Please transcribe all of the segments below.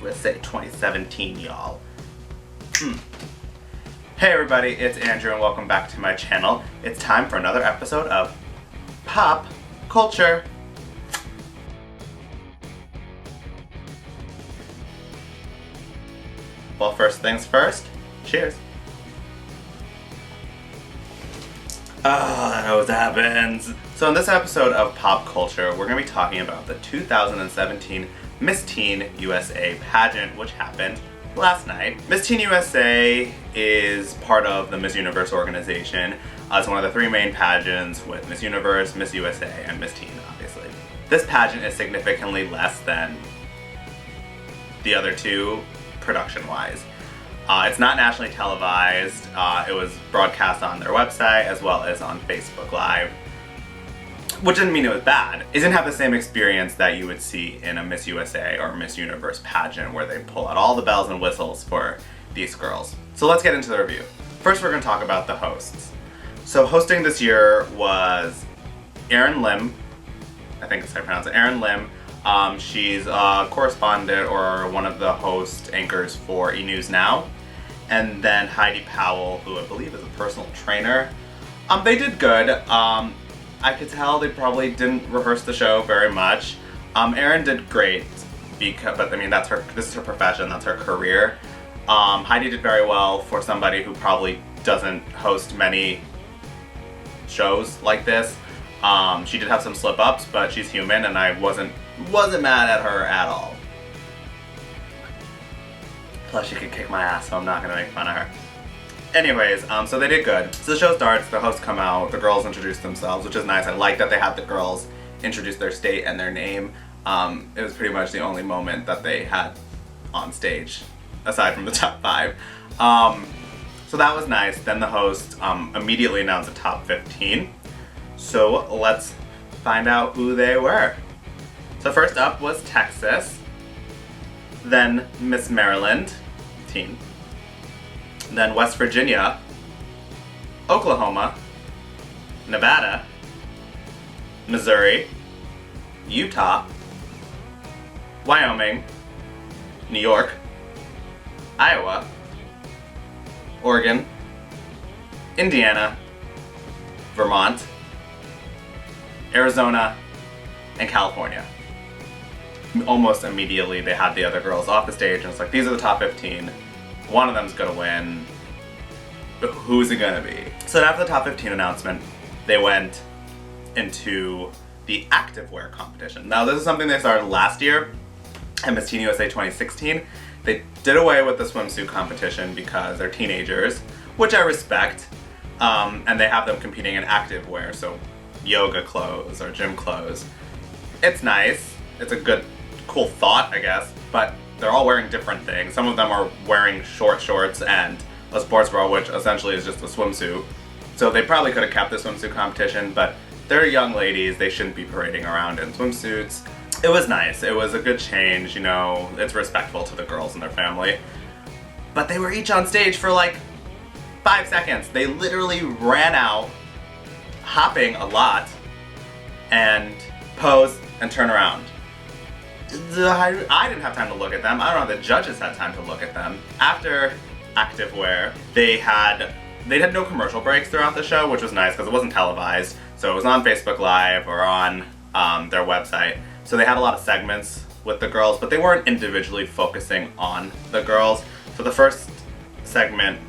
USA 2017, y'all. Hey everybody, it's Andrew and welcome back to my channel. It's time for another episode of Pop Culture. Well, first things first, cheers. That always happens. So in this episode of Pop Culture, we're going to be talking about the 2017 Miss Teen USA pageant, which happened last night. Miss Teen USA is part of the Miss Universe organization. It's one of the three main pageants with Miss Universe, Miss USA, and Miss Teen, obviously. This pageant is significantly less than the other two production-wise. It's not nationally televised. It was broadcast on their website as well as on Facebook Live, which didn't mean it was bad. It didn't have the same experience that you would see in a Miss USA or Miss Universe pageant where they pull out all the bells and whistles for these girls. So let's get into the review. First, we're going to talk about the hosts. So hosting this year was Erin Lim. I think that's how I pronounce it. Erin Lim. She's a correspondent or one of the host anchors for eNews Now. And then Heidi Powell, who I believe is a personal trainer. They did good. I could tell they probably didn't rehearse the show very much. Erin did great, but I mean this is her profession, that's her career. Heidi did very well for somebody who probably doesn't host many shows like this. She did have some slip-ups, but she's human, and I wasn't mad at her at all. Plus, she could kick my ass, so I'm not gonna make fun of her. Anyways, so they did good. So the show starts, the hosts come out, the girls introduce themselves, which is nice. I like that they had the girls introduce their state and their name. It was pretty much the only moment that they had on stage, aside from the top 5. So that was nice. Then the host immediately announced the top 15. So let's find out who they were. So first up was Texas, then Miss Maryland, teen, then West Virginia, Oklahoma, Nevada, Missouri, Utah, Wyoming, New York, Iowa, Oregon, Indiana, Vermont, Arizona, and California. Almost immediately they had the other girls off the stage and it's like, these are the top 15. One of them's gonna win. But who's it gonna be? So after the top 15 announcement, they went into the activewear competition. Now this is something they started last year at Miss Teen USA 2016. They did away with the swimsuit competition because they're teenagers, which I respect. And they have them competing in activewear, so yoga clothes or gym clothes. It's nice. It's a good, cool thought, I guess, but they're all wearing different things. Some of them are wearing short shorts and a sports bra, which essentially is just a swimsuit. So they probably could have kept the swimsuit competition, but they're young ladies. They shouldn't be parading around in swimsuits. It was nice. It was a good change, you know. It's respectful to the girls and their family. But they were each on stage for like 5 seconds. They literally ran out, hopping a lot, and pose and turn around. I didn't have time to look at them. I don't know if the judges had time to look at them. After activewear, they had no commercial breaks throughout the show, which was nice because it wasn't televised. So it was on Facebook Live or on their website. So they had a lot of segments with the girls, but they weren't individually focusing on the girls. So the first segment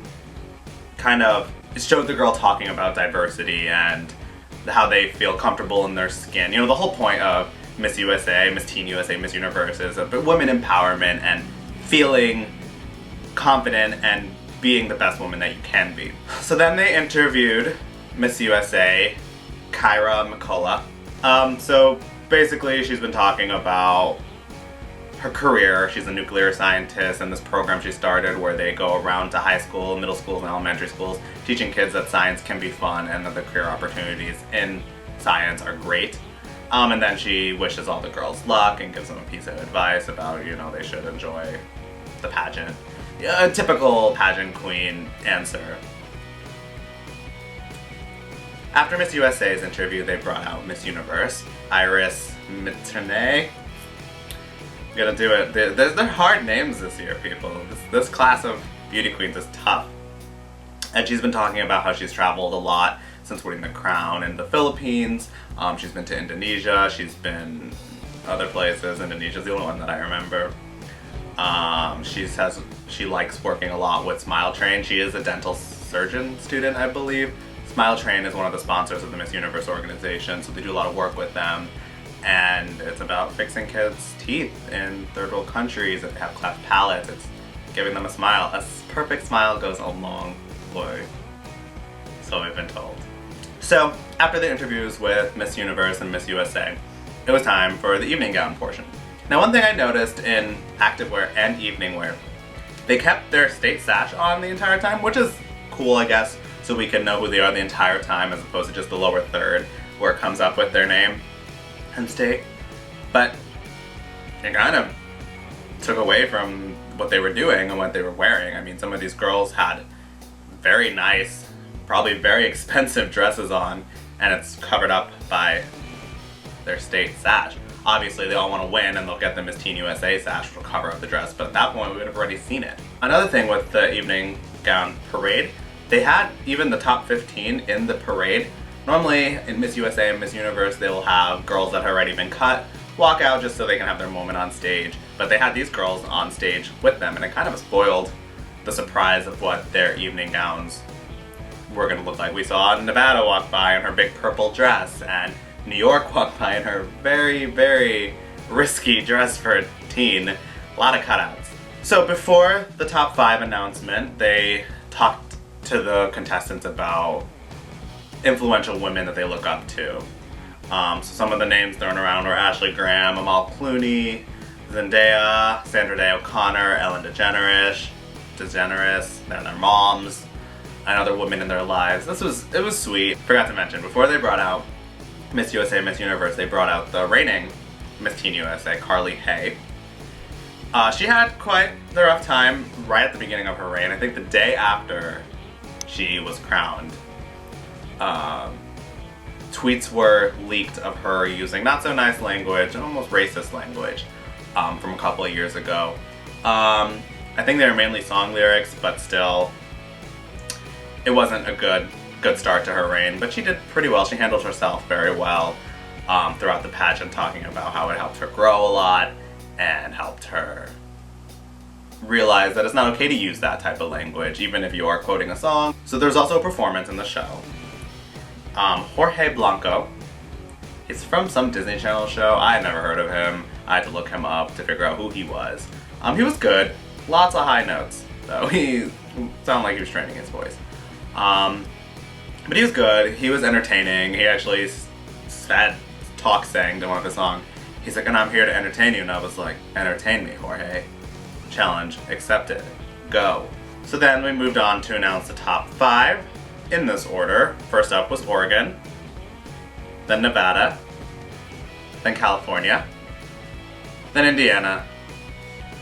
kind of showed the girl talking about diversity and how they feel comfortable in their skin. You know, the whole point of Miss USA, Miss Teen USA, Miss Universe is about women empowerment and feeling confident and being the best woman that you can be. So then they interviewed Miss USA, Kyra McCullough. So basically she's been talking about her career. She's a nuclear scientist and this program she started where they go around to high school, middle schools, and elementary schools teaching kids that science can be fun and that the career opportunities in science are great. And then she wishes all the girls luck and gives them a piece of advice about, you know, they should enjoy the pageant. A typical pageant queen answer. After Miss USA's interview, they brought out Miss Universe, Iris Mitternet. I'm gonna do it. They're hard names this year, people. This class of beauty queens is tough. And she's been talking about how she's traveled a lot since winning the crown in the Philippines. She's been to Indonesia. She's been other places. Indonesia's the only one that I remember. She likes working a lot with Smile Train. She is a dental surgeon student, I believe. Smile Train is one of the sponsors of the Miss Universe organization, so they do a lot of work with them. And it's about fixing kids' teeth in third world countries that have cleft palates. It's giving them a smile. A perfect smile goes a long way, so we've been told. So, after the interviews with Miss Universe and Miss USA, it was time for the evening gown portion. Now, one thing I noticed in activewear and evening wear, they kept their state sash on the entire time, which is cool, I guess, so we can know who they are the entire time as opposed to just the lower third where it comes up with their name and state. But it kind of took away from what they were doing and what they were wearing. I mean, some of these girls had very nice, probably very expensive dresses on, and it's covered up by their state sash. Obviously, they all want to win, and they'll get the Miss Teen USA sash, which will cover up the dress, but at that point, we would have already seen it. Another thing with the evening gown parade, they had even the top 15 in the parade. Normally, in Miss USA and Miss Universe, they will have girls that have already been cut walk out just so they can have their moment on stage, but they had these girls on stage with them, and it kind of spoiled the surprise of what their evening gowns were going to look like. We saw Nevada walk by in her big purple dress, and New York walked by in her very, very risky dress for a teen. A lot of cutouts. So before the top 5 announcement, they talked to the contestants about influential women that they look up to. So some of the names thrown around were Ashley Graham, Amal Clooney, Zendaya, Sandra Day O'Connor, Ellen DeGeneres, and their moms, and other women in their lives. It was sweet. Forgot to mention, before they brought out Miss USA and Miss Universe, they brought out the reigning Miss Teen USA, Carly Hay. She had quite the rough time right at the beginning of her reign. I think the day after she was crowned, tweets were leaked of her using not so nice language, almost racist language, from a couple of years ago. I think they were mainly song lyrics, but still, it wasn't a good start to her reign, but she did pretty well. She handled herself very well throughout the pageant, talking about how it helped her grow a lot and helped her realize that it's not okay to use that type of language, even if you are quoting a song. So there's also a performance in the show. Jorge Blanco, he's from some Disney Channel show. I had never heard of him. I had to look him up to figure out who he was. He was good. Lots of high notes, though. He sounded like he was training his voice. But he was good. He was entertaining. He actually sang to one of his songs. He's like, and I'm here to entertain you. And I was like, entertain me, Jorge. Challenge accepted. Go. So then we moved on to announce the top 5 in this order. First up was Oregon, then Nevada, then California, then Indiana,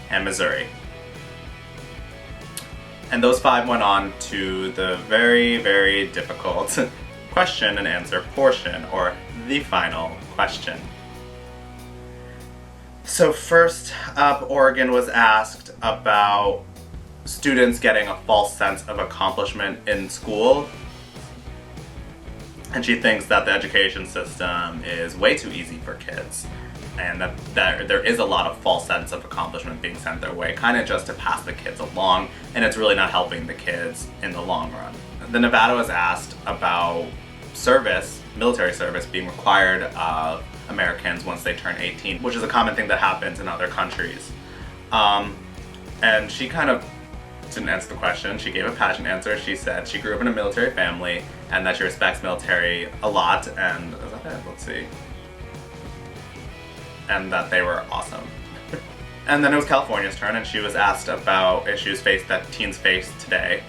and Missouri. And those 5 went on to the very, very difficult question and answer portion, or the final question. So first up, Oregon was asked about students getting a false sense of accomplishment in school. And she thinks that the education system is way too easy for kids, and that there is a lot of false sense of accomplishment being sent their way, kind of just to pass the kids along, and it's really not helping the kids in the long run. The Nevada was asked about service, military service, being required of Americans once they turn 18, which is a common thing that happens in other countries. And she kind of didn't answer the question. She gave a pageant answer. She said she grew up in a military family and that she respects military a lot, and is that it? Let's see. And that they were awesome. And then it was California's turn, and she was asked about issues that teens face today.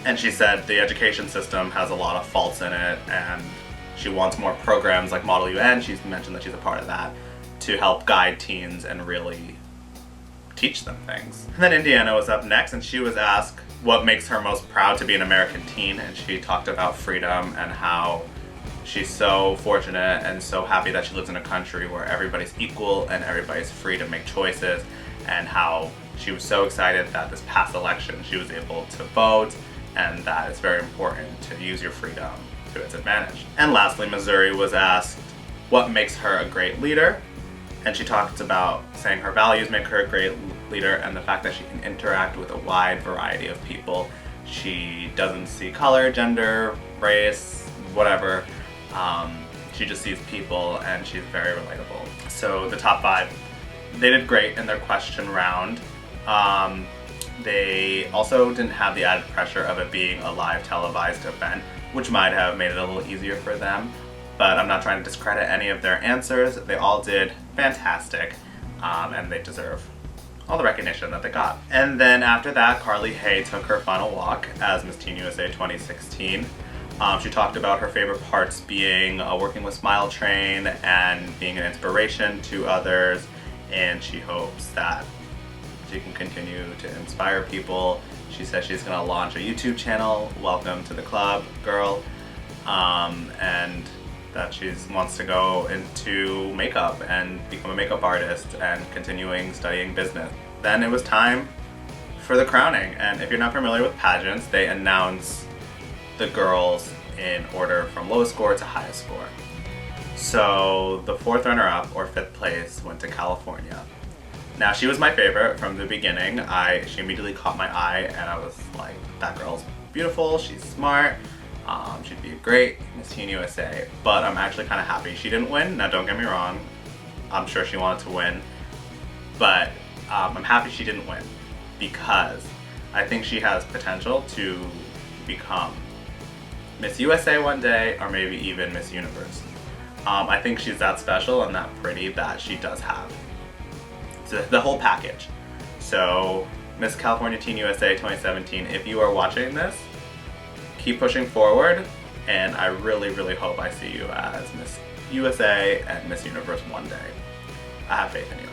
And she said the education system has a lot of faults in it, and she wants more programs like Model UN, she's mentioned that she's a part of that, to help guide teens and really teach them things. And then Indiana was up next, and she was asked what makes her most proud to be an American teen, and she talked about freedom and how she's so fortunate and so happy that she lives in a country where everybody's equal and everybody's free to make choices, and how she was so excited that this past election she was able to vote, and that it's very important to use your freedom to its advantage. And lastly, Missouri was asked what makes her a great leader, and she talked about saying her values make her a great leader and the fact that she can interact with a wide variety of people. She doesn't see color, gender, race, whatever. She just sees people, and she's very relatable. So the top 5, they did great in their question round. They also didn't have the added pressure of it being a live televised event, which might have made it a little easier for them, but I'm not trying to discredit any of their answers. They all did fantastic, and they deserve all the recognition that they got. And then after that, Carly Hay took her final walk as Miss Teen USA 2016. She talked about her favorite parts being working with Smile Train and being an inspiration to others, and she hopes that she can continue to inspire people. She says she's gonna launch a YouTube channel, welcome to the club, girl, and that she wants to go into makeup and become a makeup artist and continuing studying business. Then it was time for the crowning, and if you're not familiar with pageants, they announce the girls in order from lowest score to highest score. So the 4th runner-up, or 5th place, went to California. Now, she was my favorite from the beginning. She immediately caught my eye, and I was like, that girl's beautiful, she's smart, she'd be a great Miss Teen USA. But I'm actually kind of happy she didn't win. Now, don't get me wrong, I'm sure she wanted to win, but I'm happy she didn't win because I think she has potential to become Miss USA one day, or maybe even Miss Universe. I think she's that special and that pretty that she does have the whole package. So Miss California Teen USA 2017, if you are watching this, keep pushing forward, and I really, really hope I see you as Miss USA and Miss Universe one day. I have faith in you.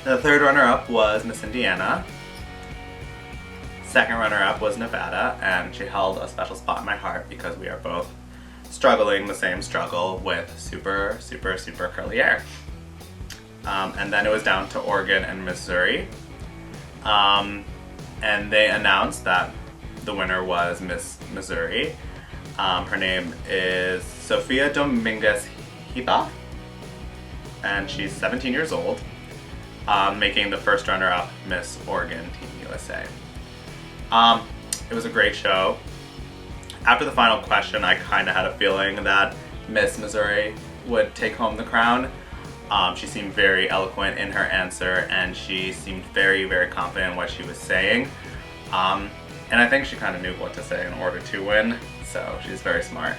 The 3rd runner-up was Miss Indiana. 2nd runner-up was Nevada, and she held a special spot in my heart because we are both struggling the same struggle with super, super, super curly hair. And then it was down to Oregon and Missouri. And they announced that the winner was Miss Missouri. Her name is Sophia Dominguez-Heithoff, and she's 17 years old, making the 1st runner-up Miss Oregon Teen USA. It was a great show. After the final question, I kind of had a feeling that Miss Missouri would take home the crown. She seemed very eloquent in her answer, and she seemed very, very confident in what she was saying. And I think she kind of knew what to say in order to win, so she's very smart.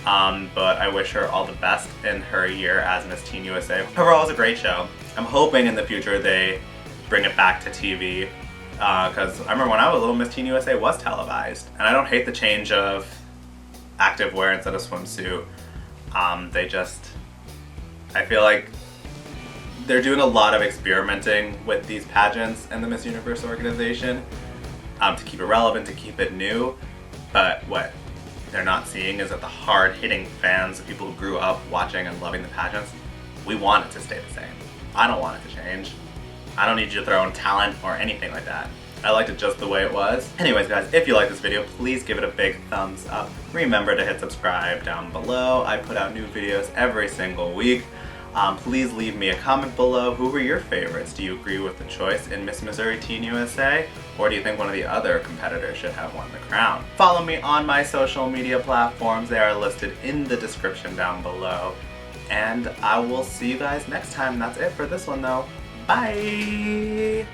But I wish her all the best in her year as Miss Teen USA. Overall, it was a great show. I'm hoping in the future they bring it back to TV, because I remember when I was little, Miss Teen USA was televised, and I don't hate the change of active wear instead of swimsuit. I feel like they're doing a lot of experimenting with these pageants and the Miss Universe organization to keep it relevant, to keep it new, but what they're not seeing is that the hard-hitting fans, the people who grew up watching and loving the pageants, we want it to stay the same. I don't want it to change. I don't need you to throw in talent or anything like that. I liked it just the way it was. Anyways guys, if you like this video, please give it a big thumbs up. Remember to hit subscribe down below. I put out new videos every single week. Please leave me a comment below. Who were your favorites? Do you agree with the choice in Miss Missouri Teen USA? Or do you think one of the other competitors should have won the crown? Follow me on my social media platforms. They are listed in the description down below. And I will see you guys next time. That's it for this one though. Bye!